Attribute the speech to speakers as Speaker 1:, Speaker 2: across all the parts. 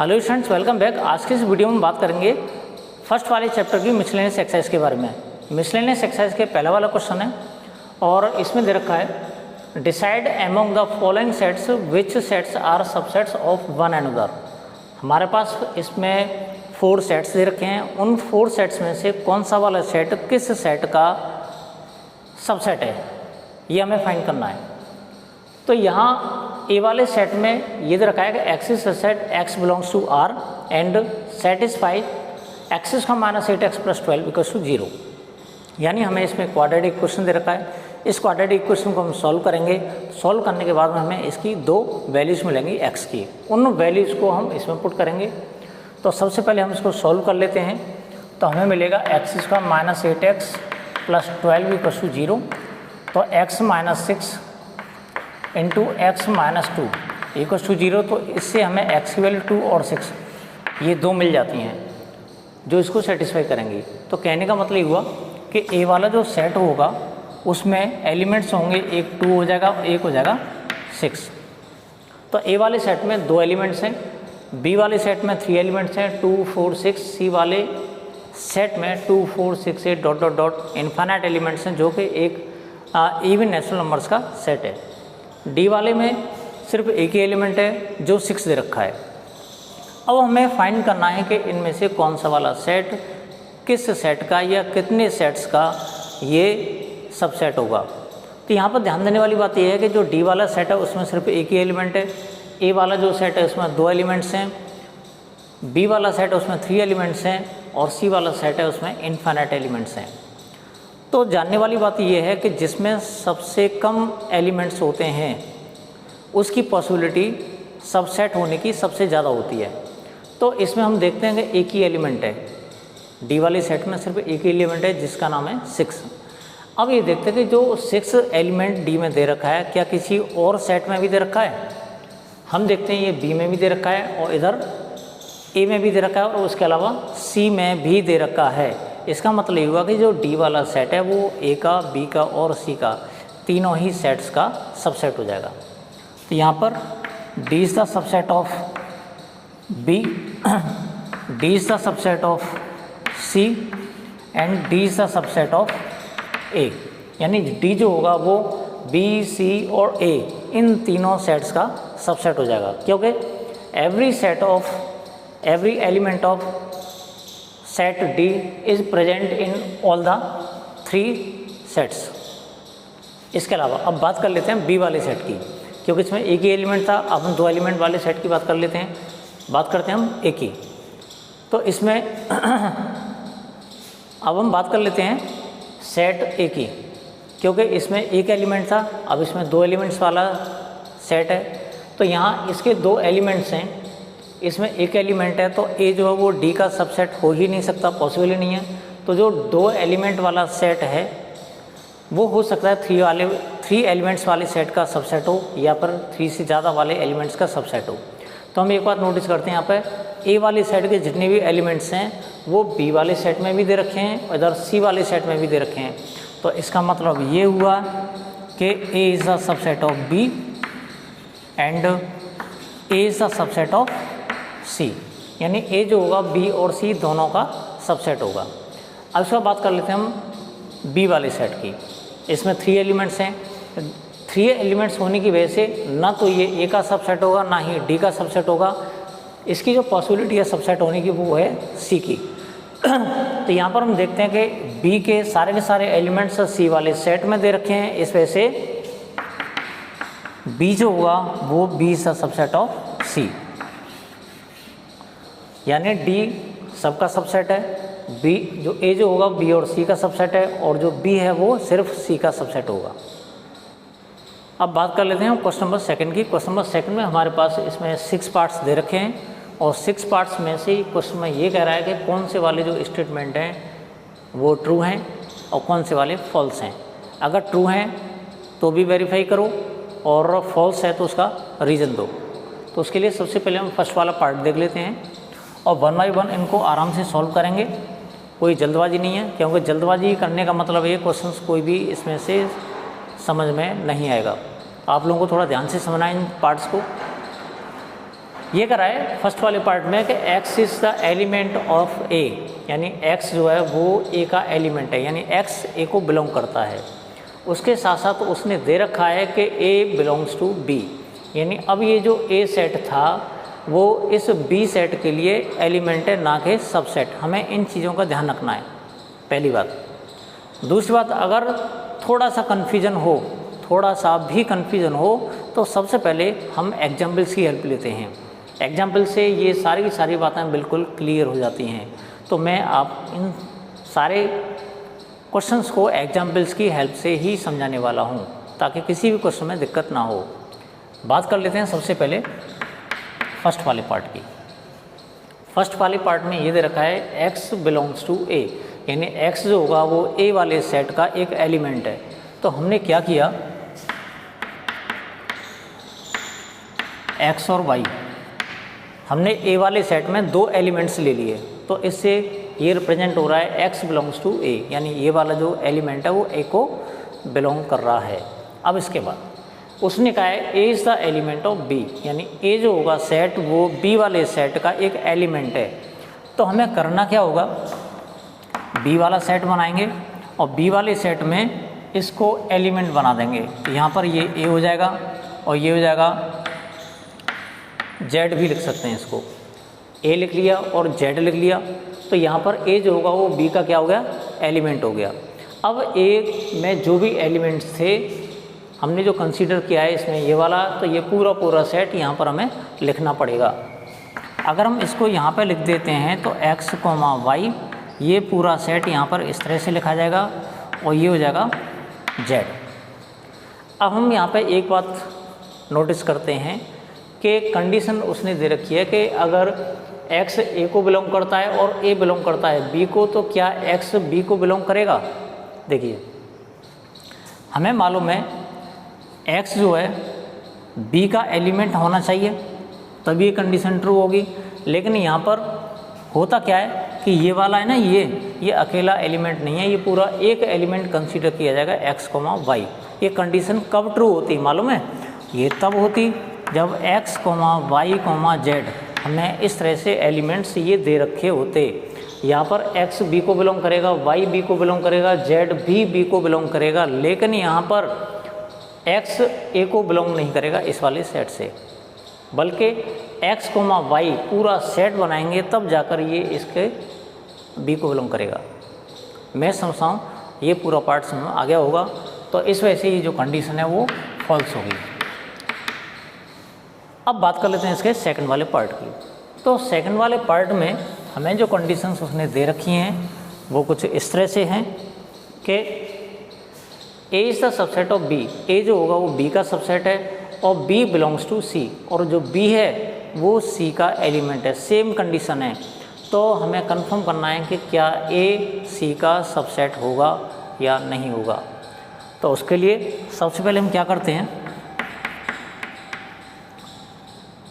Speaker 1: Hello students, welcome back. आज की इस वीडियो में बात करेंगे फर्स्ट वाले चैप्टर की मिसलेनियस एक्सरसाइज के बारे में। मिसलेनियस एक्सरसाइज के पहला वाला क्वेश्चन है और इसमें दे रखा है decide among the following sets which sets are subsets of one another. हमारे पास इसमें 4 सेट्स दे रखे हैं। उन 4 सेट्स में से कौन सा वाला सेट किस सेट का सबसेट है, ये हमें फाइंड करना है। तो यहाँ ए वाले सेट में ये दे रखा है कि x is set x belongs to R and satisfy x का -8x + 12 इक्वल्स टू 0। यानी हमें इसमें क्वाड्रेटिक इक्वेशन दे रखा है। इस क्वाड्रेटिक इक्वेशन को हम सॉल्व करेंगे। सॉल्व करने के बाद में हमें इसकी 2 वैल्यूज़ मिलेंगी एक्स की। उन वैल्यूज़ को हम इसमें पुट करेंगे। तो सबसे पहले हम इसको सॉल्व कर लेते हैं। तो हमें मिलेगा एक्स का -8x + 12 इक्वल्स टू 0। तो x - 6 into x - 2 equals to 0। तो इससे हमें x की वैल्यू 2 और 6 ये 2 मिल जाती हैं जो इसको सेटिस्फाई करेंगी। तो कहने का मतलब हुआ कि ए वाला जो सेट होगा उसमें एलिमेंट्स होंगे, एक 2 हो जाएगा, एक हो जाएगा 6। तो ए वाले सेट में 2 एलिमेंट्स हैं, बी वाले सेट में 3 एलिमेंट्स हैं 2 4 6, सी वाले सेट में 2 4 6 8 dot dot dot infinite elements हैं जो कि एक इवन नेचुरल नंबर्स का सेट है। डी वाले में सिर्फ एक ही एलिमेंट है जो 6 दे रखा है। अब हमें फाइंड करना है कि इनमें से कौन सा वाला सेट किस सेट का या कितने सेट्स का ये सबसेट होगा। तो यहाँ पर ध्यान देने वाली बात यह है कि जो डी वाला सेट है उसमें सिर्फ एक ही एलिमेंट है। ए वाला जो सेट है उसमें 2 एलिमेंट्स हैं, बी वाला सेट है उसमें 3 एलिमेंट्स हैं और सी वाला सेट है उसमें इनफाइनाइट एलिमेंट्स हैं। तो जानने वाली बात यह है कि जिसमें सबसे कम एलिमेंट्स होते हैं उसकी पॉसिबिलिटी सबसेट होने की सबसे ज़्यादा होती है। तो इसमें हम देखते हैं कि एक ही एलिमेंट है, डी वाले सेट में सिर्फ एक ही एलिमेंट है जिसका नाम है 6। अब ये देखते हैं कि जो 6 एलिमेंट डी में दे रखा है क्या किसी और सेट में भी दे रखा है। हम देखते हैं ये बी में भी दे रखा है और इधर ए में भी दे रखा है और उसके अलावा सी में भी दे रखा है। इसका मतलब ये हुआ कि जो डी वाला सेट है वो ए का, बी का और सी का तीनों ही सेट्स का सबसेट हो जाएगा। तो यहाँ पर D is the subset of B, D is the subset of C and D is the subset of A. यानी डी जो होगा वो बी, सी और ए इन तीनों सेट्स का सबसेट हो जाएगा, क्योंकि every element of set D is present in all the 3 sets. इसके अलावा अब बात कर लेते हैं बी वाले सेट की, क्योंकि इसमें एक ही एलिमेंट था। अब हम 2 एलिमेंट वाले सेट की बात कर लेते हैं। बात करते हैं हम ए की। तो इसमें अब हम बात कर लेते हैं सेट ए की, क्योंकि इसमें एक एलिमेंट था, अब इसमें 2 एलिमेंट्स वाला सेट है। तो यहाँ इसके 2 एलिमेंट्स हैं, इसमें एक एलिमेंट है, तो ए जो है वो डी का सबसेट हो ही नहीं सकता, पॉसिबल ही नहीं है। तो जो 2 एलिमेंट वाला सेट है वो हो सकता है 3 एलिमेंट्स वाले सेट का सबसेट हो या पर 3 से ज़्यादा वाले एलिमेंट्स का सबसेट हो। तो हम एक बात नोटिस करते हैं, यहाँ पर ए वाले सेट के जितने भी एलिमेंट्स हैं वो बी वाले सेट में भी दे रखे हैं और इधर सी वाले सेट में भी दे रखे हैं। तो इसका मतलब ये हुआ कि A is the subset of B and A is the subset of C. यानी ए जो होगा बी और सी दोनों का सबसेट होगा। अब इसका बात कर लेते हैं हम बी वाले सेट की। इसमें 3 एलिमेंट्स हैं। 3 एलिमेंट्स होने की वजह से ना तो ये ए का सबसेट होगा ना ही डी का सबसेट होगा। इसकी जो पॉसिबिलिटी है सबसेट होने की वो है सी की। तो यहाँ पर हम देखते हैं कि बी के सारे एलिमेंट्स सी वाले सेट में दे रखे हैं। इस वजह से बी जो होगा वो B is the subset of C. यानी डी सबका सबसेट है, बी जो ए जो होगा बी और सी का सबसेट है और जो बी है वो सिर्फ सी का सबसेट होगा। अब बात कर लेते हैं क्वेश्चन नंबर 2 की। क्वेश्चन नंबर 2 में हमारे पास इसमें 6 पार्ट्स दे रखे हैं और 6 पार्ट्स में से क्वेश्चन में ये कह रहा है कि कौन से वाले जो स्टेटमेंट हैं वो ट्रू हैं और कौन से वाले फॉल्स हैं। अगर ट्रू हैं तो भी वेरीफाई करो और फॉल्स है तो उसका रीज़न दो। तो उसके लिए सबसे पहले हम फर्स्ट वाला पार्ट देख लेते हैं और 1 बाय 1 इनको आराम से सॉल्व करेंगे। कोई जल्दबाजी नहीं है, क्योंकि जल्दबाजी करने का मतलब ये क्वेश्चंस कोई भी इसमें से समझ में नहीं आएगा। आप लोगों को थोड़ा ध्यान से समझना है इन पार्ट्स को। ये करा है फर्स्ट वाले पार्ट में कि x is the element of a, यानी x जो है वो a का एलिमेंट है, यानी x a को बिलोंग करता है। उसके साथ साथ उसने दे रखा है कि a बिलोंग्स टू b, यानी अब ये जो a सेट था वो इस b सेट के लिए एलिमेंट है, ना कि सबसेट। हमें इन चीज़ों का ध्यान रखना है, पहली बात। दूसरी बात, अगर थोड़ा सा कन्फ्यूजन हो, थोड़ा सा भी कन्फ्यूजन हो, तो सबसे पहले हम एग्जाम्पल्स की हेल्प लेते हैं। एग्जाम्पल से ये सारी की सारी बातें बिल्कुल क्लियर हो जाती हैं। तो मैं आप इन सारे क्वेश्चंस को एग्जाम्पल्स की हेल्प से ही समझाने वाला हूँ, ताकि किसी भी क्वेश्चन में दिक्कत ना हो। बात कर लेते हैं सबसे पहले फर्स्ट वाले पार्ट की। फर्स्ट वाले पार्ट में ये दे रखा है x बिलोंग्स टू a, यानी x जो होगा वो a वाले सेट का एक एलिमेंट है। तो हमने क्या किया, x और y हमने a वाले सेट में दो एलिमेंट्स ले लिए, तो इससे ये रिप्रेजेंट हो रहा है x बिलोंग्स टू a, यानी ये वाला जो एलिमेंट है वो a को बिलोंग कर रहा है। अब इसके बाद उसने कहा है a is the element of b, यानी a जो होगा सेट वो b वाले सेट का एक एलिमेंट है। तो हमें करना क्या होगा, b वाला सेट बनाएंगे और b वाले सेट में इसको एलिमेंट बना देंगे। तो यहाँ पर ये a हो जाएगा और ये हो जाएगा z भी लिख सकते हैं, इसको a लिख लिया और z लिख लिया। तो यहाँ पर a जो होगा वो b का क्या हो गया, एलिमेंट हो गया। अब a में जो भी एलिमेंट्स थे हमने जो कंसीडर किया है इसमें ये वाला, तो ये पूरा सेट यहाँ पर हमें लिखना पड़ेगा। अगर हम इसको यहाँ पर लिख देते हैं तो x, y ये पूरा सेट यहाँ पर इस तरह से लिखा जाएगा और ये हो जाएगा z। अब हम यहाँ पे एक बात नोटिस करते हैं कि कंडीशन उसने दे रखी है कि अगर x a को बिलोंग करता है और a बिलोंग करता है b को, तो क्या x b को बिलोंग करेगा। देखिए हमें मालूम है x जो है b का एलिमेंट होना चाहिए, तभी ये कंडीशन ट्रू होगी। लेकिन यहाँ पर होता क्या है कि ये वाला है ना, ये अकेला एलिमेंट नहीं है, ये पूरा एक एलिमेंट कंसीडर किया जाएगा x, y। ये कंडीशन कब ट्रू होती मालूम है, ये तब होती जब x, y, z हमें इस तरह से एलिमेंट्स ये दे रखे होते। यहाँ पर x b को बिलोंग करेगा, y b को बिलोंग करेगा, z भी b को बिलोंग करेगा, लेकिन यहाँ पर x a को बिलोंग नहीं करेगा इस वाले सेट से, बल्कि x, y पूरा सेट बनाएंगे तब जाकर ये इसके b को बिलोंग करेगा। मैं समझता हूँ ये पूरा पार्ट समझ में आ गया होगा। तो इस वजह से ये जो कंडीशन है वो फॉल्स होगी। अब बात कर लेते हैं इसके सेकंड वाले पार्ट की। तो सेकंड वाले पार्ट में हमें जो कंडीशंस उसने दे रखी हैं वो कुछ इस तरह से हैं कि a is the subset of b, a जो होगा वो b का सबसेट है और b बिलोंग्स टू c, और जो b है वो c का एलिमेंट है। सेम कंडीशन है, तो हमें कंफर्म करना है कि क्या a c का सबसेट होगा या नहीं होगा। तो उसके लिए सबसे पहले हम क्या करते हैं,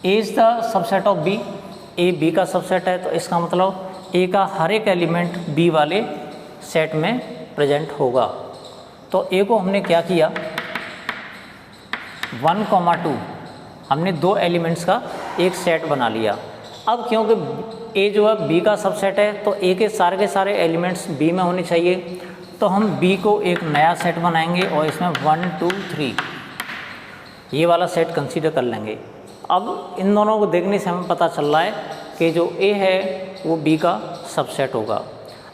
Speaker 1: a is the subset of b, a b का सबसेट है, तो इसका मतलब a का हर एक एलिमेंट b वाले सेट में प्रेजेंट होगा। तो a को हमने क्या किया, 1, 2 हमने दो एलिमेंट्स का एक सेट बना लिया। अब क्योंकि a जो है b का सबसेट है तो a के सारे एलिमेंट्स b में होने चाहिए, तो हम b को एक नया सेट बनाएंगे और इसमें 1, 2, 3 ये वाला सेट कंसीडर कर लेंगे। अब इन दोनों को देखने से हमें पता चल रहा है कि जो a है वो b का सबसेट होगा।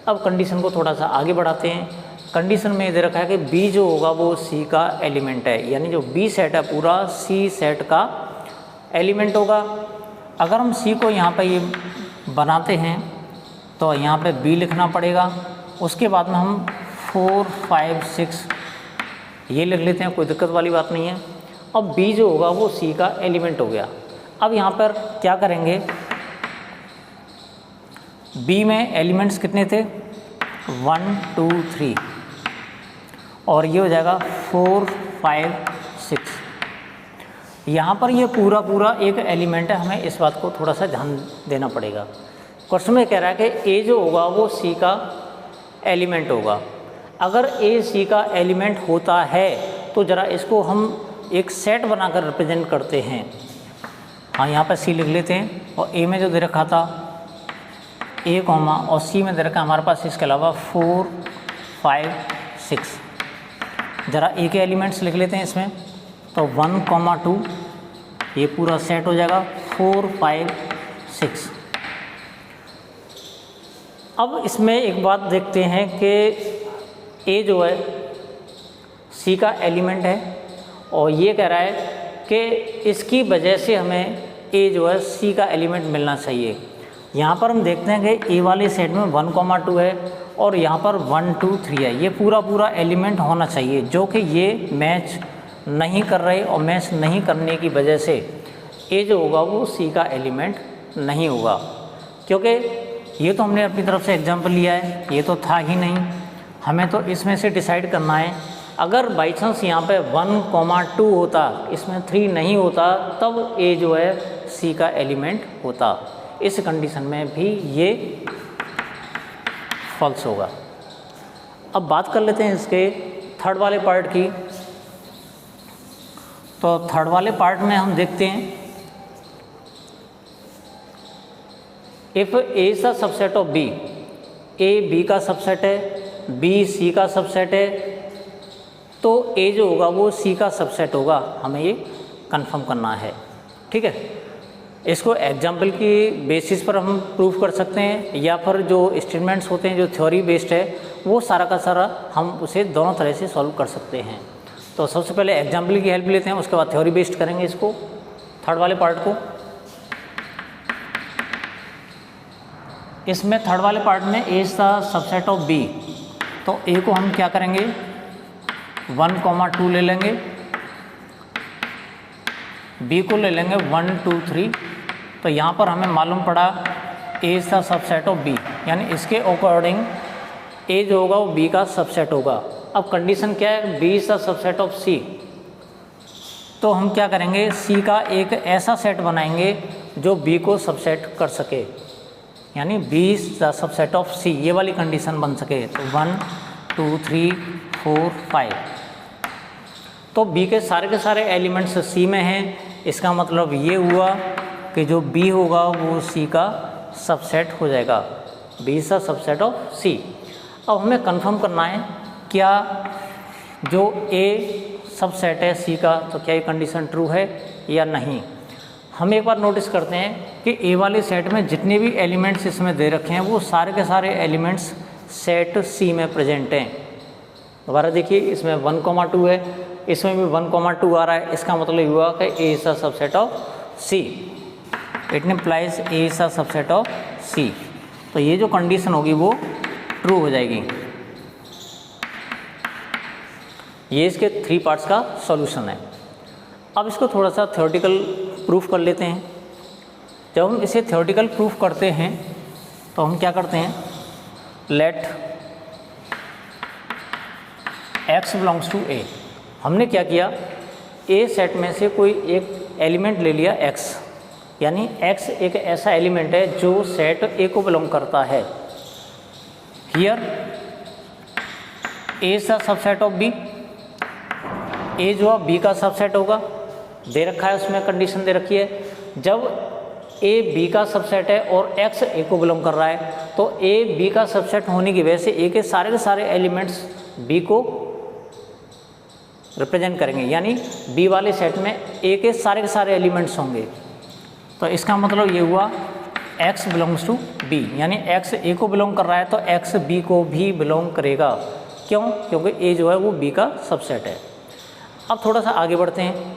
Speaker 1: अब कंडीशन को थोड़ा सा आगे बढ़ाते हैं। कंडीशन में दे रखा है कि b जो होगा वो c का एलिमेंट है, यानी जो b सेट है पूरा c सेट का एलिमेंट होगा। अगर हम c को यहाँ पे ये बनाते हैं तो यहाँ पे b लिखना पड़ेगा। उसके बाद में हम 4, 5, 6 ये लिख लेते हैं, कोई दिक्कत वाली बात नहीं है। अब b जो होगा वो c का एलिमेंट हो गया। अब यहाँ पर क्या करेंगे, b में एलिमेंट्स कितने थे, 1, 2, 3 और ये हो जाएगा 4, 5, 6। यहाँ पर ये पूरा एक एलिमेंट है, हमें इस बात को थोड़ा सा ध्यान देना पड़ेगा। क्वेश्चन में कह रहा है कि a जो होगा वो c का एलिमेंट होगा। अगर a c का एलिमेंट होता है तो ज़रा इसको हम एक सेट बनाकर रिप्रेजेंट करते हैं। हाँ यहाँ पर सी लिख लेते हैं, और ए में जो दे रखा था ए कॉमा, और सी में दे रखा हमारे पास इसके अलावा 4 5 6। ज़रा ए के एलिमेंट्स लिख लेते हैं इसमें, तो 1 2 ये पूरा सेट हो जाएगा, 4 5 6। अब इसमें एक बात देखते हैं कि ए जो है सी का एलिमेंट है, और ये कह रहा है कि इसकी वजह से हमें ए जो है सी का एलिमेंट मिलना चाहिए। यहाँ पर हम देखते हैं कि ए वाले सेट में 1 2 है, और यहाँ पर 1 2 3 है। ये पूरा एलिमेंट होना चाहिए, जो कि ये मैच नहीं कर रहे, और मैच नहीं करने की वजह से ए जो होगा वो सी का एलिमेंट नहीं होगा। क्योंकि ये तो हमने अपनी तरफ से एग्जांपल लिया है, ये तो था ही नहीं, हमें तो इसमें से डिसाइड करना है। अगर बाई चांस यहाँ पे 1 2 होता, इसमें 3 नहीं होता, तब ए जो है सी का एलिमेंट होता। इस कंडीशन में भी ये फॉल्स होगा। अब बात कर लेते हैं इसके थर्ड वाले पार्ट की। तो थर्ड वाले पार्ट में हम देखते हैं, if A is the subset of B, A B का सबसेट है, बी सी का सबसेट है, तो ए जो होगा वो सी का सबसेट होगा। हमें ये कंफर्म करना है, ठीक है। इसको एग्जाम्पल की बेसिस पर हम प्रूव कर सकते हैं, या फिर जो स्टेटमेंट्स होते हैं जो थ्योरी बेस्ड है, वो सारा का सारा हम उसे दोनों तरह से सॉल्व कर सकते हैं। तो सबसे पहले एग्जाम्पल की हेल्प लेते हैं, उसके बाद थ्योरी बेस्ड करेंगे इसको, थर्ड वाले पार्ट को। इसमें थर्ड वाले पार्ट में A is the subset of B, तो ए को हम क्या करेंगे 1 2 ले लेंगे, बी को ले लेंगे 1 2 3। तो यहाँ पर हमें मालूम पड़ा A is the subset of B, यानी इसके अकॉर्डिंग ए जो होगा वो बी का सबसेट होगा। अब कंडीशन क्या है, B is the subset of C, तो हम क्या करेंगे सी का एक ऐसा सेट बनाएंगे जो बी को सबसेट कर सके, यानी B is the subset of C, ये वाली कंडीशन बन सके। तो 1 2 3 4 5, तो बी के सारे एलिमेंट्स सी में हैं। इसका मतलब ये हुआ कि जो बी होगा वो सी का सबसेट हो जाएगा, B is the subset of C. अब हमें कंफर्म करना है क्या जो ए सबसेट है सी का, तो क्या ये कंडीशन ट्रू है या नहीं। हम एक बार नोटिस करते हैं कि ए वाले सेट में जितने भी एलिमेंट्स इसमें दे रखे हैं वो सारे के सारे एलिमेंट्स सेट सी में प्रेजेंट हैं। दोबारा देखिए, इसमें 1 2 है, इसमें भी 1 2 आ रहा है। इसका मतलब हुआ कि A is the subset of C, it implies A is the subset of C. तो ये जो कंडीशन होगी वो ट्रू हो जाएगी। ये इसके 3 पार्ट्स का सॉल्यूशन है। अब इसको थोड़ा सा थ्योरेटिकल प्रूफ कर लेते हैं। जब हम इसे थ्योरेटिकल प्रूफ करते हैं तो हम क्या करते हैं, लेट x बिलोंग्स टू ए। हमने क्या किया, ए सेट में से कोई एक एलिमेंट ले लिया x, यानी x एक ऐसा एलिमेंट है जो सेट ए को बिलोंग करता है। Here A is the subset of B, A जो है बी का सबसेट होगा, दे रखा है उसमें कंडीशन दे रखी है। जब ए बी का सबसेट है और x ए को बिलोंग कर रहा है, तो ए बी का सबसेट होने की वजह से ए के सारे एलिमेंट्स बी को रिप्रेजेंट करेंगे, यानी बी वाले सेट में ए के सारे एलिमेंट्स होंगे। तो इसका मतलब ये हुआ x बिलोंग्स टू बी, यानी x ए को बिलोंग कर रहा है तो x बी को भी बिलोंग करेगा। क्यों? क्योंकि ए जो है वो बी का सबसेट है। अब थोड़ा सा आगे बढ़ते हैं।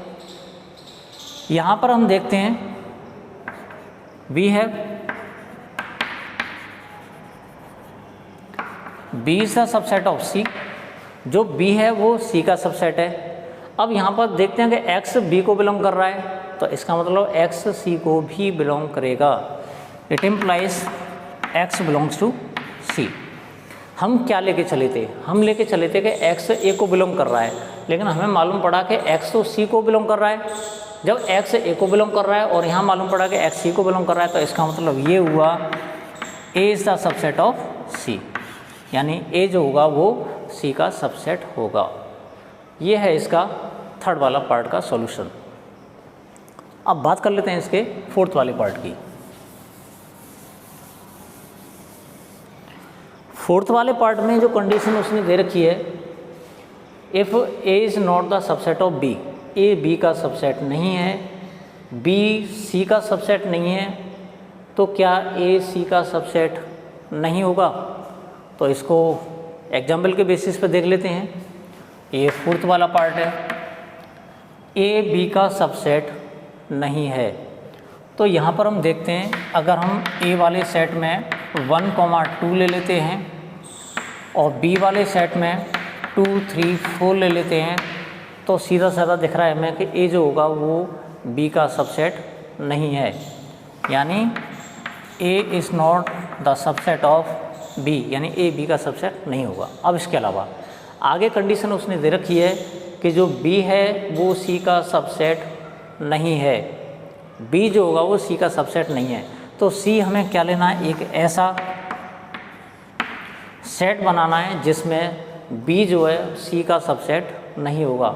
Speaker 1: यहाँ पर हम देखते हैं we have B is the subset of C, जो बी है वो सी का सबसेट है। अब यहाँ पर देखते हैं कि x बी को बिलोंग कर रहा है, तो इसका मतलब x सी को भी बिलोंग करेगा। It implies x belongs to C. हम क्या लेके चले थे, हम लेके चले थे कि x ए को बिलोंग कर रहा है, लेकिन हमें मालूम पड़ा कि x तो सी को बिलोंग कर रहा है। जब x ए को बिलोंग कर रहा है और यहाँ मालूम पड़ा कि x सी को बिलोंग कर रहा है, तो इसका मतलब ये हुआ a is the subset of C, यानी a जो होगा वो सी का सबसेट होगा। ये है इसका थर्ड वाला पार्ट का सॉल्यूशन। अब बात कर लेते हैं इसके फोर्थ वाले पार्ट की। फोर्थ वाले पार्ट में जो कंडीशन उसने दे रखी है, if A is not the subset of B, A B का सबसेट नहीं है, बी सी का सबसेट नहीं है, तो क्या ए सी का सबसेट नहीं होगा? तो इसको एग्जाम्पल के बेसिस पे देख लेते हैं। ये फोर्थ वाला पार्ट है, ए बी का सबसेट नहीं है। तो यहाँ पर हम देखते हैं, अगर हम ए वाले सेट में 1, 2 ले लेते हैं और बी वाले सेट में 2, 3, 4 ले लेते हैं, तो सीधा साधा दिख रहा है हमें कि ए जो होगा वो बी का सबसेट नहीं है, यानी A is not the subset of B, यानी ए बी का सबसेट नहीं होगा। अब इसके अलावा आगे कंडीशन उसने दे रखी है कि जो बी है वो सी का सबसेट नहीं है, बी जो होगा वो सी का सबसेट नहीं है। तो सी हमें क्या लेना है, एक ऐसा सेट बनाना है जिसमें बी जो है सी का सबसेट नहीं होगा।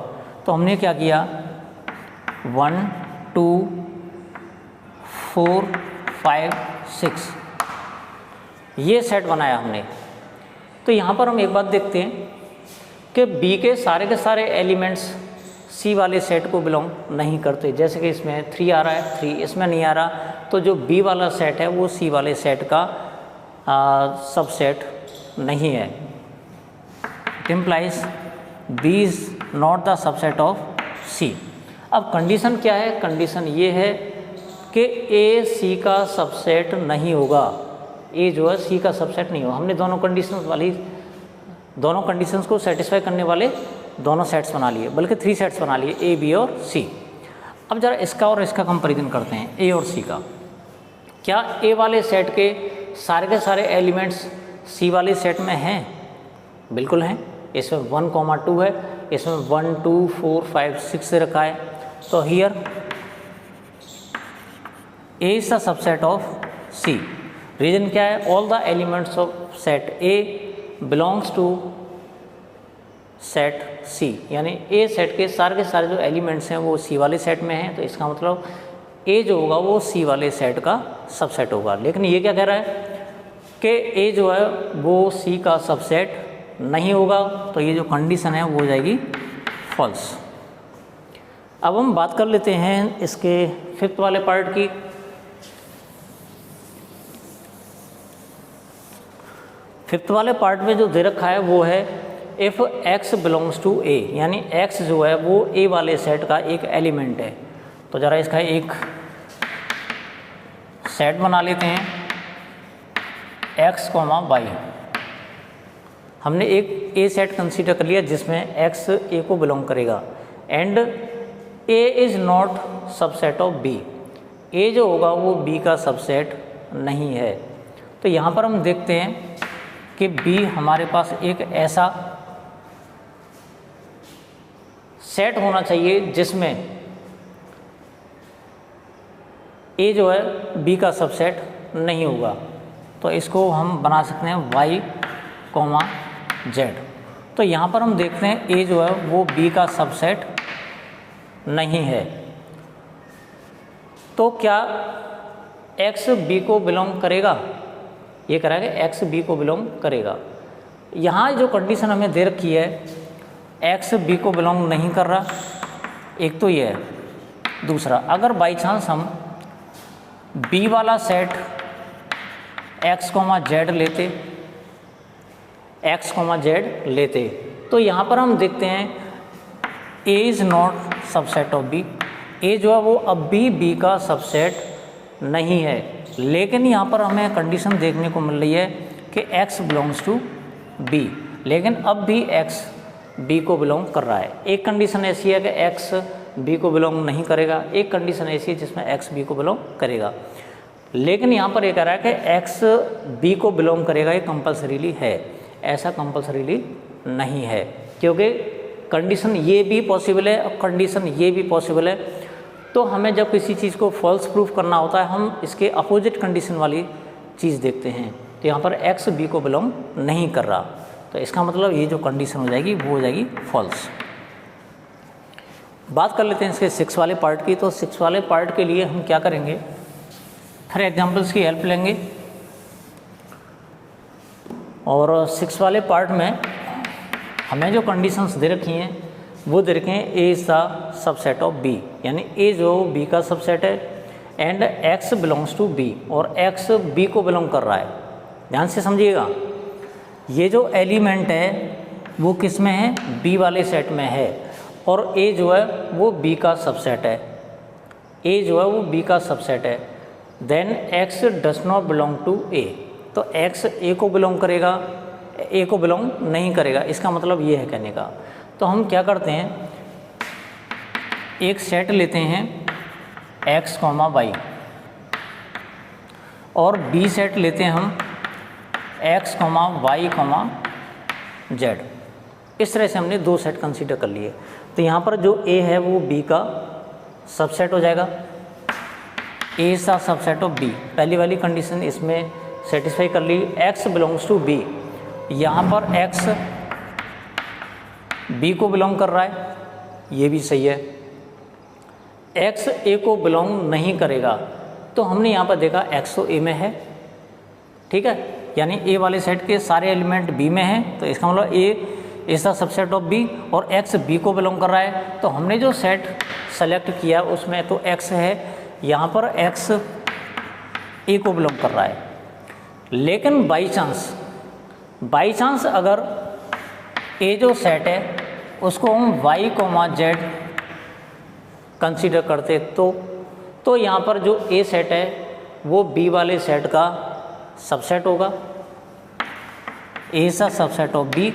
Speaker 1: तो हमने क्या किया, 1, 2, 4, 5, 6 ये सेट बनाया हमने। तो यहाँ पर हम एक बात देखते हैं कि बी के सारे एलिमेंट्स सी वाले सेट को बिलोंग नहीं करते। जैसे कि इसमें 3 आ रहा है, 3 इसमें नहीं आ रहा, तो जो बी वाला सेट है वो सी वाले सेट का सबसेट नहीं है। It implies B is not the subset of C. अब कंडीशन क्या है, कंडीशन ये है कि ए सी का सबसेट नहीं होगा, ए जो है सी का सबसेट नहीं होगा। हमने दोनों कंडीशंस को सेटिस्फाई करने वाले दोनों सेट्स बना लिए, बल्कि 3 सेट्स बना लिए, ए बी और सी। अब ज़रा इसका और इसका कंपैरिजन करते हैं, ए और सी का। क्या ए वाले सेट के सारे एलिमेंट्स सी वाले सेट में हैं? बिल्कुल हैं। इसमें 1, 2 है, इसमें 1, 2, 4, 5, 6 से रखा है। तो here A is the subset of C. Reason क्या है, all the elements of set A belongs to set C, यानी ए सेट के सारे जो एलिमेंट्स हैं वो सी वाले सेट में हैं। तो इसका मतलब ए जो होगा वो सी वाले सेट का सबसेट होगा। लेकिन ये क्या कह रहा है कि ए जो है वो सी का सबसेट नहीं होगा, तो ये जो कंडीशन है वो हो जाएगी फॉल्स। अब हम बात कर लेते हैं इसके फिफ्थ वाले पार्ट की। फिफ्थ वाले पार्ट में जो दे रखा है वो है if x belongs to a, यानी x जो है वो a वाले सेट का एक एलिमेंट है। तो ज़रा इसका एक सेट बना लेते हैं, x, y। हमने एक a सेट कंसीडर कर लिया जिसमें x a को बिलोंग करेगा, and a is not subset of b, a जो होगा वो b का सबसेट नहीं है। तो यहाँ पर हम देखते हैं कि b हमारे पास एक ऐसा सेट होना चाहिए जिसमें a जो है b का सबसेट नहीं होगा। तो इसको हम बना सकते हैं y, z। तो यहाँ पर हम देखते हैं a जो है वो b का सबसेट नहीं है। तो क्या x b को बिलोंग करेगा? ये कह रहा है कि x b को बिलोंग करेगा। यहाँ जो कंडीशन हमें दे रखी है, x b को बिलोंग नहीं कर रहा, एक तो ये है। दूसरा, अगर बाई चांस हम b वाला सेट x, z लेते, तो यहाँ पर हम देखते हैं a is not subset of b, a जो है वो अब भी b का सबसेट नहीं है। लेकिन यहाँ पर हमें कंडीशन देखने को मिल रही है कि x बिलोंग्स टू b, लेकिन अब भी x b को बिलोंग कर रहा है। एक कंडीशन ऐसी है कि x b को बिलोंग नहीं करेगा, एक कंडीशन ऐसी है जिसमें x b को बिलोंग करेगा। लेकिन यहाँ पर ये कह रहा है कि x b को बिलोंग करेगा, ये कंपल्सरीली है। ऐसा कंपल्सरीली नहीं है, क्योंकि कंडीशन ये भी पॉसिबल है और कंडीशन ये भी पॉसिबल है। तो हमें जब किसी चीज़ को फॉल्स प्रूफ करना होता है, हम इसके अपोजिट कंडीशन वाली चीज़ देखते हैं। तो यहाँ पर x b को बिलोंग नहीं कर रहा, तो इसका मतलब ये जो कंडीशन हो जाएगी वो हो जाएगी फॉल्स। बात कर लेते हैं इसके 6 वाले पार्ट की। तो 6 वाले पार्ट के लिए हम क्या करेंगे, फिर एग्जाम्पल्स की हेल्प लेंगे। और 6 वाले पार्ट में हमें जो कंडीशंस दे रखी हैं वो दे रखे हैं A is the subset of B, यानी ए जो बी का सबसेट है and x belongs to B, और एक्स बी को बिलोंग कर रहा है। ध्यान से समझिएगा, ये जो एलिमेंट है वो किस में है, बी वाले सेट में है, और ए जो है वो बी का सबसेट है, ए जो है वो बी का सबसेट है। Then X does not belong to A, तो एक्स ए को बिलोंग करेगा, ए को बिलोंग नहीं करेगा, इसका मतलब ये है कहने का। तो हम क्या करते हैं, एक सेट लेते हैं x, y, और b सेट लेते हैं हम x, y, z। इस तरह से हमने 2 सेट कंसीडर कर लिए। तो यहाँ पर जो a है वो b का सबसेट हो जाएगा, a is the subset of b, पहली वाली कंडीशन इसमें सेटिस्फाई कर ली। x बिलोंग्स टू b, यहाँ पर x b को बिलोंग कर रहा है, ये भी सही है। x a को बिलोंग नहीं करेगा, तो हमने यहाँ पर देखा x तो a में है, ठीक है, यानी a वाले सेट के सारे एलिमेंट b में हैं, तो इसका मतलब a is the subset of b, और x b को बिलोंग कर रहा है। तो हमने जो सेट सेलेक्ट किया उसमें तो x है, यहाँ पर x a को बिलोंग कर रहा है। लेकिन बाई चांस अगर a जो सेट है उसको हम y, z कंसीडर करते तो यहाँ पर जो a सेट है वो b वाले सेट का सबसेट होगा, a is the subset of b।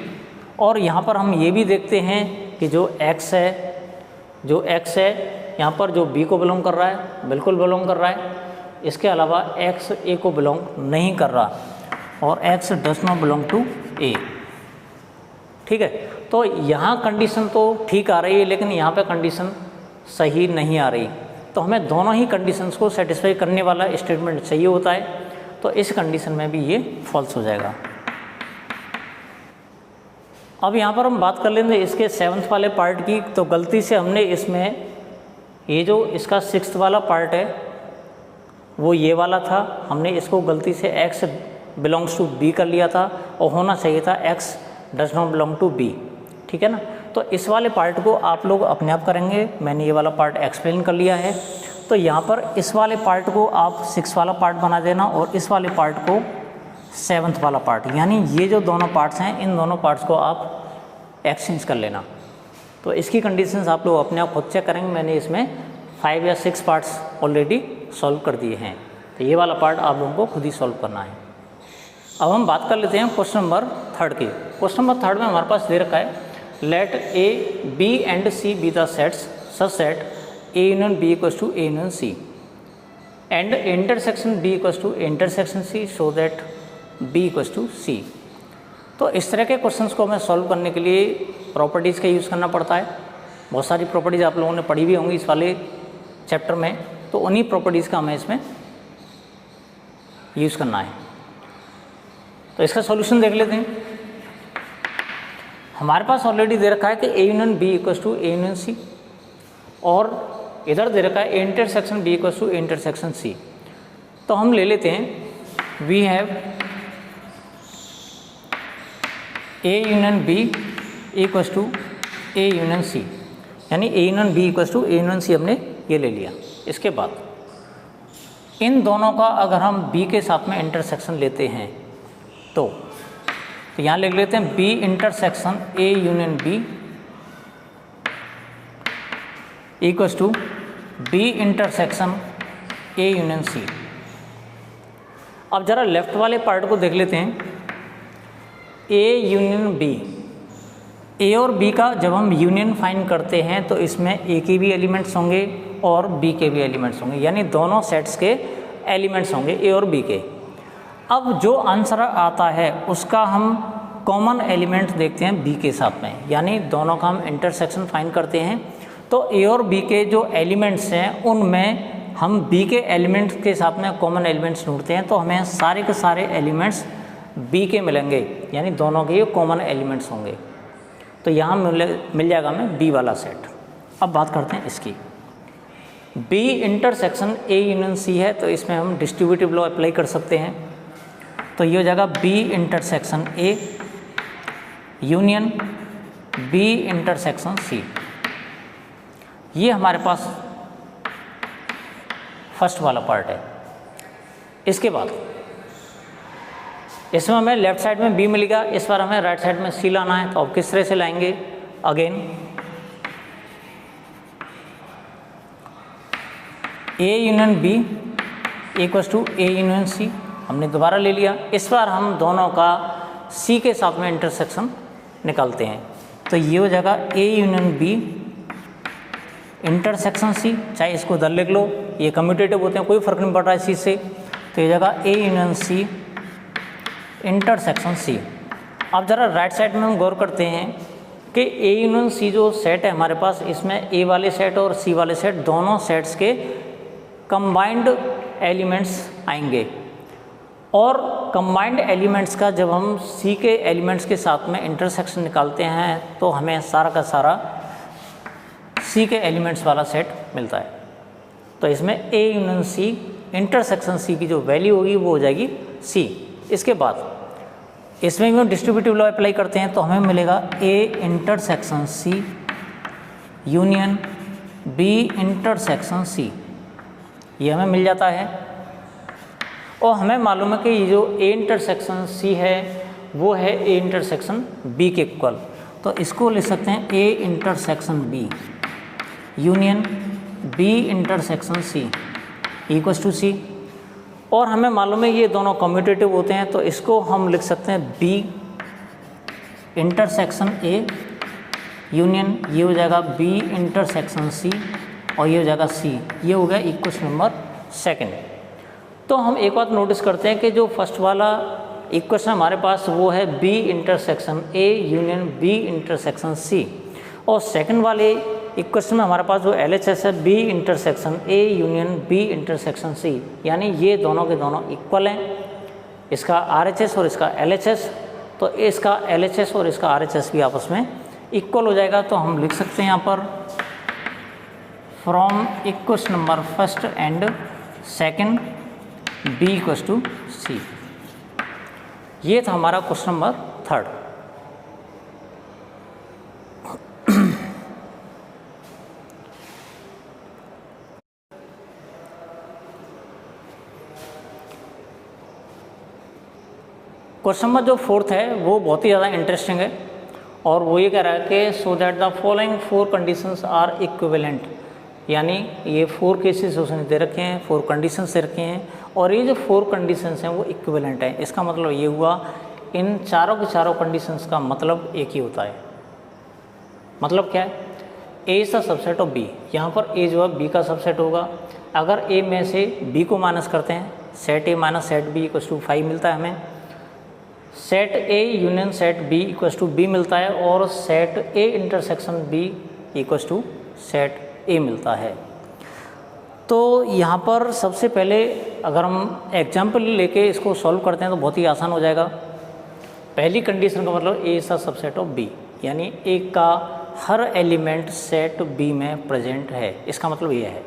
Speaker 1: और यहाँ पर हम ये भी देखते हैं कि जो x है यहाँ पर जो b को बिलोंग कर रहा है, बिल्कुल बिलोंग कर रहा है। इसके अलावा x a को बिलोंग नहीं कर रहा, और x does not belong to a, ठीक है। तो यहाँ कंडीशन तो ठीक आ रही है, लेकिन यहाँ पे कंडीशन सही नहीं आ रही। तो हमें दोनों ही कंडीशंस को सेटिस्फाई करने वाला स्टेटमेंट चाहिए होता है, तो इस कंडीशन में भी ये फॉल्स हो जाएगा। अब यहाँ पर हम बात कर लेंगे इसके 7th वाले पार्ट की। तो गलती से हमने इसमें ये जो इसका 6th वाला पार्ट है वो ये वाला था, हमने इसको गलती से x बिलोंग्स टू b कर लिया था, और होना चाहिए था x does not belong to b, ठीक है ना। तो इस वाले पार्ट को आप लोग अपने आप करेंगे, मैंने ये वाला पार्ट एक्सप्लेन कर लिया है। तो यहाँ पर इस वाले पार्ट को आप 6 वाला पार्ट बना देना, और इस वाले पार्ट को 7th वाला पार्ट, यानी ये जो दोनों पार्ट्स हैं इन दोनों पार्ट्स को आप एक्सचेंज कर लेना। तो इसकी कंडीशंस आप लोग अपने आप खुद चेक करेंगे, मैंने इसमें 5 या 6 पार्ट्स ऑलरेडी सॉल्व कर दिए हैं। तो ये वाला पार्ट आप लोगों को खुद ही सॉल्व करना है। अब हम बात कर लेते हैं क्वेश्चन नंबर 3 की। क्वेश्चन नंबर 3 में हमारे पास दे रखा है, let A B and C be the sets such set A union B equals to A union C and intersection B equals to intersection C so that B equals to C. तो इस तरह के questions को हमें solve करने के लिए properties का यूज़ करना पड़ता है। बहुत सारी प्रॉपर्टीज़ आप लोगों ने पढ़ी भी होंगी इस वाले चैप्टर में, तो उन्हीं प्रॉपर्टीज़ का हमें इसमें यूज़ करना है। तो इसका सॉल्यूशन देख लेते हैं। हमारे पास ऑलरेडी दे रखा है कि A union B equals to A union C, और इधर दे रखा है A intersection B equals to A intersection C. तो हम ले लेते हैं we have A union B equals to A union C, यानी A union B equals to A union C हमने ये ले लिया। इसके बाद इन दोनों का अगर हम बी के साथ में इंटरसेक्शन लेते हैं तो यहाँ लिख लेते हैं B intersection A union B equals to B intersection A union C. अब जरा लेफ्ट वाले पार्ट को देख लेते हैं, ए यूनियन बी। ए और बी का जब हम यूनियन फाइंड करते हैं तो इसमें ए के भी एलिमेंट्स होंगे और बी के भी एलिमेंट्स होंगे, यानी दोनों सेट्स के एलिमेंट्स होंगे ए और बी के। अब जो आंसर आता है उसका हम कॉमन एलिमेंट देखते हैं बी के साथ में, यानी दोनों का हम इंटरसेक्शन फाइंड करते हैं। तो ए और बी के जो एलिमेंट्स हैं उनमें हम बी के एलिमेंट्स के साथ में कॉमन एलिमेंट्स ढूंढते हैं, तो हमें सारे के सारे एलिमेंट्स बी के मिलेंगे, यानी दोनों के ये कॉमन एलिमेंट्स होंगे। तो यहाँ मिल जाएगा हमें बी वाला सेट। अब बात करते हैं इसकी। B intersection A union C है, तो इसमें हम डिस्ट्रीब्यूटिव लॉ अप्लाई कर सकते हैं। तो ये हो जाएगा B intersection A union B intersection C. ये हमारे पास फर्स्ट वाला पार्ट है। इसके बाद इसमें हमें लेफ्ट साइड में बी मिलेगा, इस बार हमें राइट साइड में सी लाना है। तो अब किस तरह से लाएंगे? Again A union B equals to A union C, हमने दोबारा ले लिया। इस बार हम दोनों का सी के साथ में इंटरसेक्शन निकालते हैं। तो ये हो जाएगा A union B intersection C, चाहे इसको उधर लिख लो, ये कम्यूटेटिव होते हैं, कोई फर्क नहीं पड़ रहा है सी से। तो ये जाएगा A union C intersection C. अब ज़रा राइट साइड में हम गौर करते हैं कि ए यूनियन सी जो सेट है हमारे पास, इसमें ए वाले सेट और सी वाले सेट दोनों सेट्स के कंबाइंड एलिमेंट्स आएंगे। और कंबाइंड एलिमेंट्स का जब हम सी के एलिमेंट्स के साथ में इंटरसेक्शन निकालते हैं तो हमें सारा का सारा सी के एलिमेंट्स वाला सेट मिलता है। तो इसमें ए यूनियन सी इंटरसेक्शन सी की जो वैल्यू होगी वो हो जाएगी सी। इसके बाद इसमें भी हम डिस्ट्रीब्यूटिव लॉ अप्लाई करते हैं, तो हमें मिलेगा A intersection C union B intersection C, ये हमें मिल जाता है। और हमें मालूम है कि ये जो ए इंटरसेक्शन सी है वो है ए इंटरसेक्शन बी के इक्वल। तो इसको लिख सकते हैं A intersection B union B intersection C equals to C. और हमें मालूम है ये दोनों कम्यूटेटिव होते हैं, तो इसको हम लिख सकते हैं बी इंटरसेक्शन ए यूनियन, ये हो जाएगा बी इंटरसेक्शन सी, और ये हो जाएगा सी। ये हो गया इक्वेशन नंबर सेकंड। तो हम एक बात नोटिस करते हैं कि जो फर्स्ट वाला इक्वेशन हमारे पास वो है B intersection A union B intersection C, और सेकंड वाले इक्वेशन में हमारे पास जो LHS है B intersection A union B intersection C, यानी ये दोनों के दोनों इक्वल हैं, इसका RHS और इसका LHS। तो इसका LHS और इसका RHS भी आपस में इक्वल हो जाएगा। तो हम लिख सकते हैं यहाँ पर from equation number first and second B equals to C. ये था हमारा question number third. Question number जो फोर्थ है वो बहुत ही ज़्यादा इंटरेस्टिंग है, और वो ये कह रहा है कि so that the following 4 conditions are equivalent, यानी ये 4 केसेस उसने दे रखे हैं, 4 कंडीशंस दे रखे हैं, और ये जो 4 कंडीशंस हैं वो इक्विवेलेंट हैं। इसका मतलब ये हुआ इन चारों के चारों कंडीशंस का मतलब एक ही होता है। मतलब क्या है? A is the subset of B, यहाँ पर ए जो है बी का सबसेट होगा। अगर ए में से बी को माइनस करते हैं, set A minus set B equal to 5 मिलता है हमें। Set A union set B equal to B मिलता है, और set A intersection B equal to set A मिलता है। तो यहाँ पर सबसे पहले अगर हम एग्जाम्पल लेके इसको सॉल्व करते हैं तो बहुत ही आसान हो जाएगा। पहली कंडीशन का मतलब A is the subset of B, यानी ए का हर एलिमेंट सेट बी में प्रेजेंट है। इसका मतलब ये है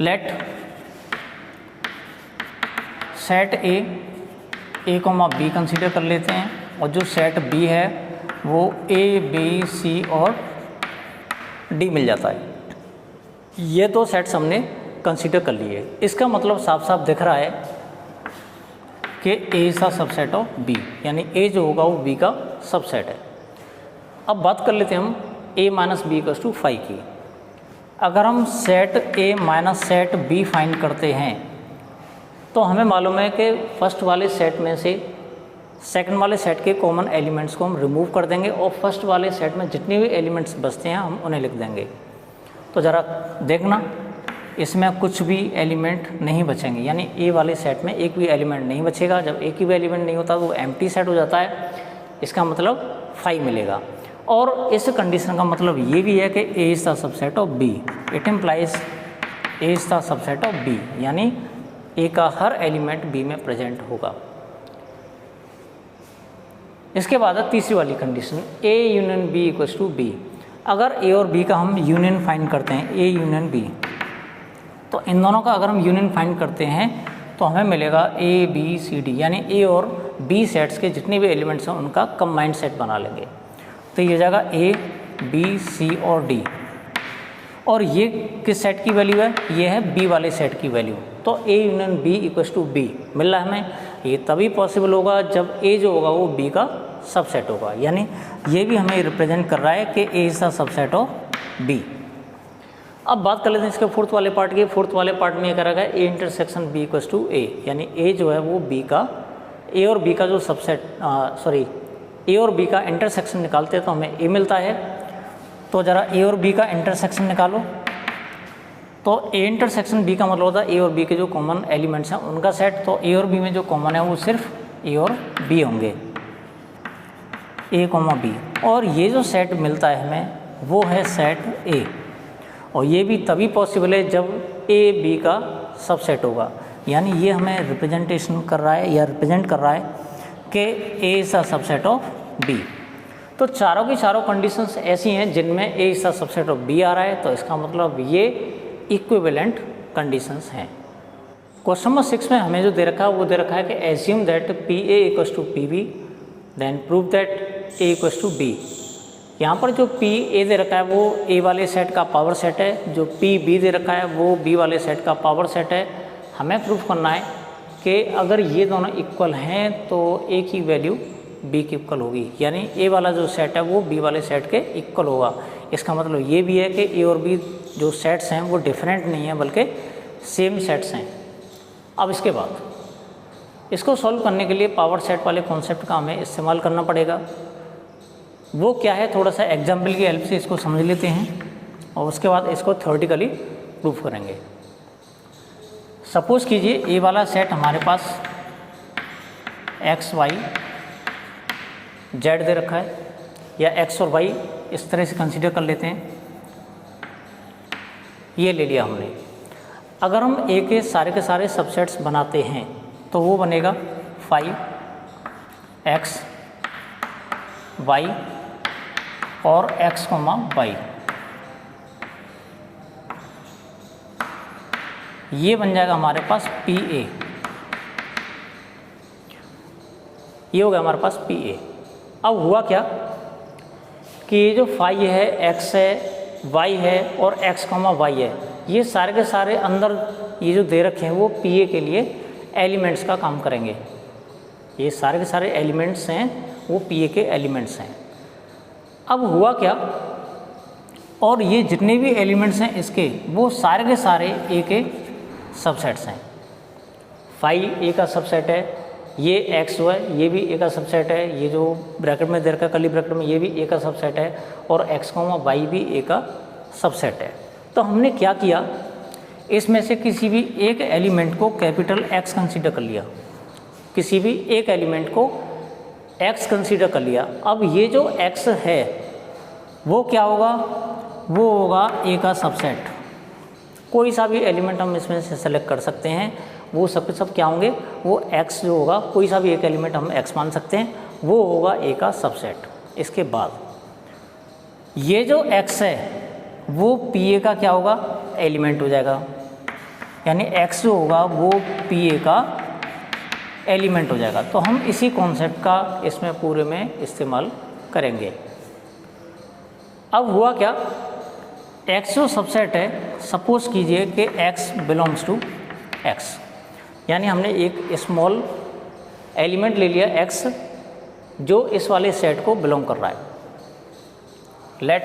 Speaker 1: let set A comma B consider कर लेते हैं, और जो सेट बी है वो ए बी सी और डी मिल जाता है। ये दो सेट्स हमने कंसीडर कर लिए। इसका मतलब साफ साफ दिख रहा है कि A is the subset of B, यानी ए जो होगा वो बी का सबसेट है। अब बात कर लेते हैं हम A minus B equals to 5 की। अगर हम set A minus set B find करते हैं तो हमें मालूम है कि फर्स्ट वाले सेट में से सेकंड वाले सेट के कॉमन एलिमेंट्स को हम रिमूव कर देंगे, और फर्स्ट वाले सेट में जितने भी एलिमेंट्स बचते हैं हम उन्हें लिख देंगे। तो ज़रा देखना, इसमें कुछ भी एलिमेंट नहीं बचेंगे, यानी ए वाले सेट में एक भी एलिमेंट नहीं बचेगा। जब एक ही भी एलिमेंट नहीं होता तो वो एम्प्टी सेट हो जाता है। इसका मतलब 5 मिलेगा। और इस कंडीशन का मतलब ये भी है कि A is the subset of B. It implies A is the subset of B, यानी ए का हर एलिमेंट बी में प्रेजेंट होगा। इसके बाद है तीसरी वाली condition A union B equals to B. अगर ए और बी का हम यूनियन फाइंड करते हैं, ए यूनियन बी, तो इन दोनों का अगर हम यूनियन फाइंड करते हैं तो हमें मिलेगा ए बी सी डी, यानी ए और बी सेट्स के जितने भी एलिमेंट्स हैं उनका कंबाइंड सेट बना लेंगे। तो ये हो जाएगा ए बी सी और डी। और ये किस सेट की वैल्यू है? ये है बी वाले सेट की वैल्यू। तो A union B equals to B मिल रहा है हमें। ये तभी पॉसिबल होगा जब ए जो होगा वो बी का सबसेट होगा, यानी ये भी हमें रिप्रेजेंट कर रहा है कि A is the subset of B. अब बात कर लेते हैं इसके फोर्थ वाले पार्ट की। फोर्थ वाले पार्ट में ये कह रहा है A intersection B equals to A, यानी ए जो है वो बी का, ए और बी का जो सबसेट ए और बी का इंटरसेक्शन निकालते हैं तो हमें ए मिलता है। तो ज़रा ए और बी का इंटरसेक्शन निकालो। तो ए इंटरसेक्शन बी का मतलब होता है ए और बी के जो कॉमन एलिमेंट्स हैं उनका सेट। तो ए और बी में जो कॉमन है वो सिर्फ ए और बी होंगे, ए कॉमा बी। और ये जो सेट मिलता है हमें वो है सेट ए। और ये भी तभी पॉसिबल है जब ए बी का सबसेट होगा, यानी ये हमें रिप्रेजेंटेशन कर रहा है या रिप्रेजेंट कर रहा है कि A is the subset of B. तो चारों की चारों कंडीशंस ऐसी हैं जिनमें A is the subset of B आ रहा है, तो इसका मतलब ये इक्विवेलेंट कंडीशंस हैं। क्वेश्चन नंबर 6 में हमें जो दे रखा है वो दे रखा है कि assume that P A equals to P B, then prove that A equals to B. यहाँ पर जो पी ए दे रखा है वो ए वाले सेट का पावर सेट है, जो पी बी दे रखा है वो बी वाले सेट का पावर सेट है। हमें प्रूफ करना है कि अगर ये दोनों इक्वल हैं तो ए की वैल्यू बी की इक्वल होगी, यानी ए वाला जो सेट है वो बी वाले सेट के इक्वल होगा। इसका मतलब ये भी है कि ए और बी जो सेट्स हैं वो डिफरेंट नहीं है बल्कि सेम सेट्स हैं। अब इसके बाद इसको सॉल्व करने के लिए पावर सेट वाले कॉन्सेप्ट का हमें इस्तेमाल करना पड़ेगा। वो क्या है, थोड़ा सा एग्जाम्पल की हेल्प से इसको समझ लेते हैं और उसके बाद इसको थ्योरेटिकली प्रूफ करेंगे। सपोज़ कीजिए ए वाला सेट हमारे पास एक्स वाई जेड दे रखा है, या एक्स और वाई इस तरह से कंसीडर कर लेते हैं। ये ले लिया हमने। अगर हम ए के सारे सबसेट्स बनाते हैं तो वो बनेगा 5x y और x, y। ये बन जाएगा हमारे पास पी ए। ये हो गया हमारे पास पी ए। अब हुआ क्या कि ये जो फाई है, x है, y है और x, y है, ये सारे के सारे अंदर ये जो दे रखे हैं वो पी ए के लिए एलिमेंट्स का काम करेंगे। ये सारे के सारे एलिमेंट्स हैं वो पी ए के एलिमेंट्स हैं। अब हुआ क्या, और ये जितने भी एलिमेंट्स हैं इसके वो सारे के सारे ए के सबसेट्स हैं। फाई ए का सबसेट है, ये एक्स जो है ये भी ए का सबसेट है, ये जो ब्रैकेट में दे रखा है कर्ली ब्रैकेट में ये भी ए का सबसेट है, और एक्स, वाई भी ए का सबसेट है। तो हमने क्या किया, इसमें से किसी भी एक एलिमेंट को कैपिटल एक्स कंसीडर कर लिया, किसी भी एक एलिमेंट को एक्स कंसीडर कर लिया। अब ये जो एक्स है वो क्या होगा, वो होगा ए का सबसेट। कोई सा भी एलिमेंट हम इसमें से सेलेक्ट कर सकते हैं, वो सब के सब क्या होंगे, वो एक्स जो होगा, कोई सा भी एक एलिमेंट हम एक्स मान सकते हैं, वो होगा ए का सबसेट। इसके बाद ये जो एक्स है वो पी ए का क्या होगा, एलिमेंट हो जाएगा, यानी एक्स जो होगा वो पी ए का एलिमेंट हो जाएगा। तो हम इसी कॉन्सेप्ट का इसमें पूरे में इस्तेमाल करेंगे। अब हुआ क्या, एक्स जो सबसेट है, सपोज कीजिए कि एक्स बिलोंग्स टू एक्स, यानी हमने एक स्मॉल एलिमेंट ले लिया एक्स जो इस वाले सेट को बिलोंग कर रहा है। Let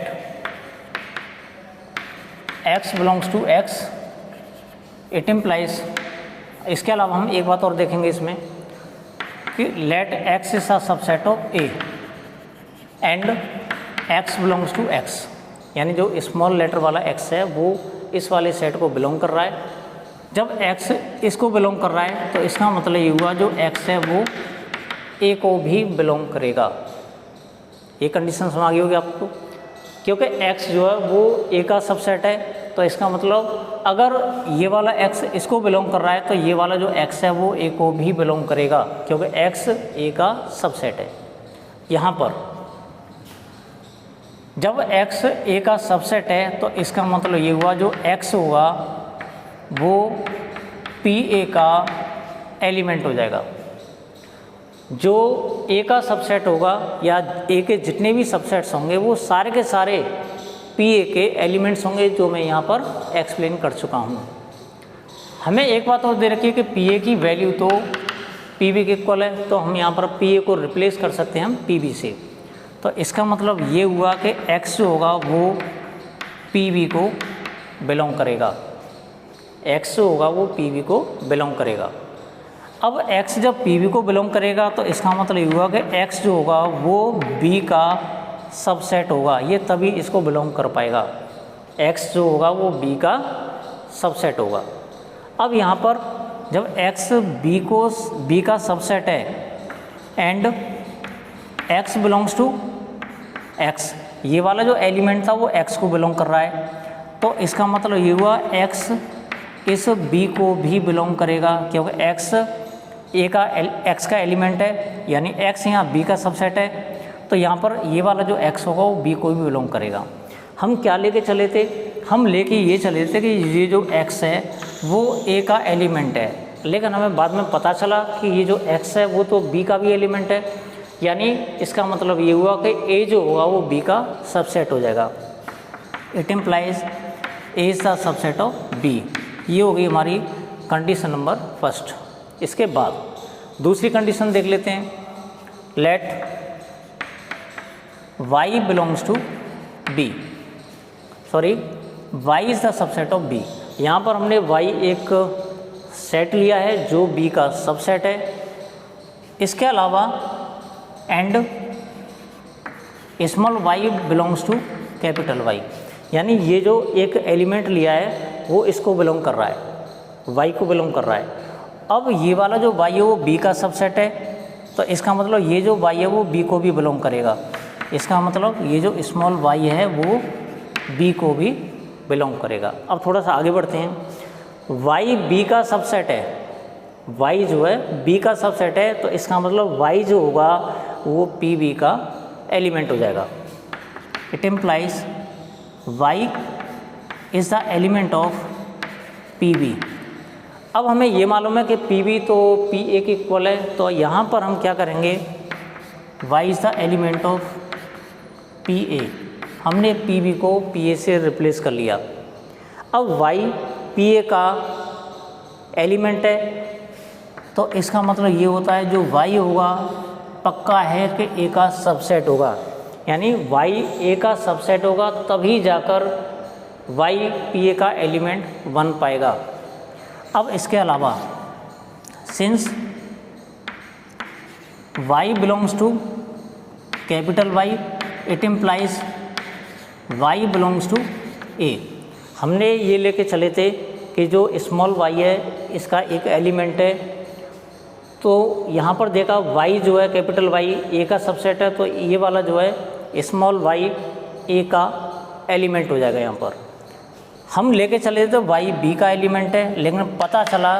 Speaker 1: x belongs to x, it implies, इसके अलावा हम एक बात और देखेंगे इसमें कि let x is a subset of A and x belongs to x, यानी जो स्मॉल लेटर वाला एक्स है वो इस वाले सेट को बिलोंग कर रहा है। जब एक्स इसको बिलोंग कर रहा है तो इसका मतलब ये हुआ जो एक्स है वो ए को भी बिलोंग करेगा। ये कंडीशन समझ आ गई होगी आपको, क्योंकि एक्स जो है वो ए का सबसेट है, तो इसका मतलब अगर ये वाला एक्स इसको बिलोंग कर रहा है तो ये वाला जो एक्स है वो ए को भी बिलोंग करेगा, क्योंकि एक्स ए का सबसेट है। यहाँ पर जब x a का सबसेट है तो इसका मतलब ये हुआ जो x होगा वो पी ए का एलिमेंट हो जाएगा। जो a का सबसेट होगा या a के जितने भी सबसेट्स होंगे वो सारे के सारे पी ए के एलिमेंट्स होंगे, जो मैं यहाँ पर एक्सप्लेन कर चुका हूँ। हमें एक बात और दे रखी है कि पी ए की वैल्यू तो पी बी के इक्वल है, तो हम यहाँ पर पी ए को रिप्लेस कर सकते हैं हम पी बी से। तो इसका मतलब ये हुआ कि x जो होगा वो पी बी को बिलोंग करेगा, x जो होगा वो पी बी को बिलोंग करेगा। अब x जब पी बी को बिलोंग करेगा तो इसका मतलब ये हुआ कि x जो होगा वो b का सबसेट होगा, ये तभी इसको बिलोंग कर पाएगा। x जो होगा वो b का सबसेट होगा। अब यहाँ पर जब x b का सबसेट है and x belongs to x, ये वाला जो एलिमेंट था वो x को बिलोंग कर रहा है, तो इसका मतलब ये हुआ x इस b को भी बिलोंग करेगा, क्योंकि x का एलिमेंट है, यानी x यहाँ b का सबसेट है। तो यहाँ पर ये वाला जो x होगा वो b को भी बिलोंग करेगा। हम क्या लेके चले थे, हम लेके ये चले थे कि ये जो x है वो a का एलिमेंट है, लेकिन हमें बाद में पता चला कि ये जो x है वो तो b का भी एलिमेंट है, यानी इसका मतलब ये हुआ कि a जो होगा वो b का सबसेट हो जाएगा। It implies a is the subset of b। ये हो गई हमारी कंडीशन नंबर फर्स्ट। इसके बाद दूसरी कंडीशन देख लेते हैं। Let y belongs to b, sorry y is the subset of b। यहाँ पर हमने y एक सेट लिया है जो b का सबसेट है। इसके अलावा and small y belongs to capital Y, यानी ये जो एक एलिमेंट लिया है वो इसको बिलोंग कर रहा है, y को बिलोंग कर रहा है। अब ये वाला जो y है वो b का सबसेट है, तो इसका मतलब ये जो y है वो b को भी बिलोंग करेगा। इसका मतलब ये जो स्मॉल y है वो b को भी बिलोंग करेगा। अब थोड़ा सा आगे बढ़ते हैं। y b का सबसेट है, y जो है b का सबसेट है, तो इसका मतलब y जो होगा वो पी बी का एलिमेंट हो जाएगा। It implies y is the element of P B. अब हमें ये मालूम है कि पी बी तो पी ए के इक्वल है, तो यहाँ पर हम क्या करेंगे, y is the element of P A. हमने पी बी को पी ए से रिप्लेस कर लिया। अब y पी ए का एलिमेंट है, तो इसका मतलब ये होता है जो y होगा पक्का है कि a का सबसेट होगा, यानी y a का सबसेट होगा तभी जाकर y पी ए का एलिमेंट बन पाएगा। अब इसके अलावा since y belongs to capital Y, it implies y belongs to a। हमने ये लेके चले थे कि जो स्मॉल y है इसका एक एलिमेंट है, तो यहाँ पर देखा y जो है कैपिटल Y a का सबसेट है, तो ये वाला जो है स्मॉल y a का एलिमेंट हो जाएगा। यहाँ पर हम लेके चले थे y b का एलिमेंट है, लेकिन पता चला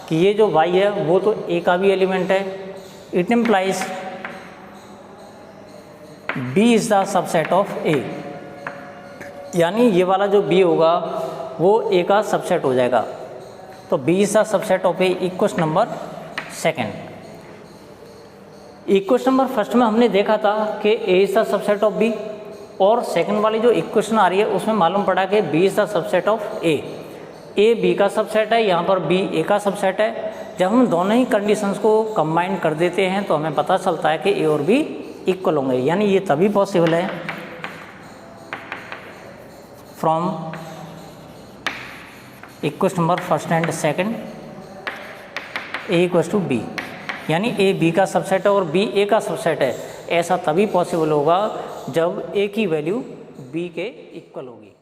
Speaker 1: कि ये जो y है वो तो a का भी एलिमेंट है। It implies b is the subset of a, यानी ये वाला जो b होगा वो a का सबसेट हो जाएगा। तो b is the subset of a। Equation number second. Equation number first में हमने देखा था कि a is the subset of b, और सेकंड वाली जो इक्वेशन आ रही है उसमें मालूम पड़ा कि b is the subset of a। a b का सबसेट है, यहाँ पर b a का सबसेट है। जब हम दोनों ही कंडीशंस को कंबाइन कर देते हैं तो हमें पता चलता है कि a और b इक्वल होंगे, यानी ये तभी पॉसिबल है from equation number first and second a equals to b, यानी a b का सबसेट है और b a का सबसेट है। ऐसा तभी पॉसिबल होगा जब a की वैल्यू b के इक्वल होगी।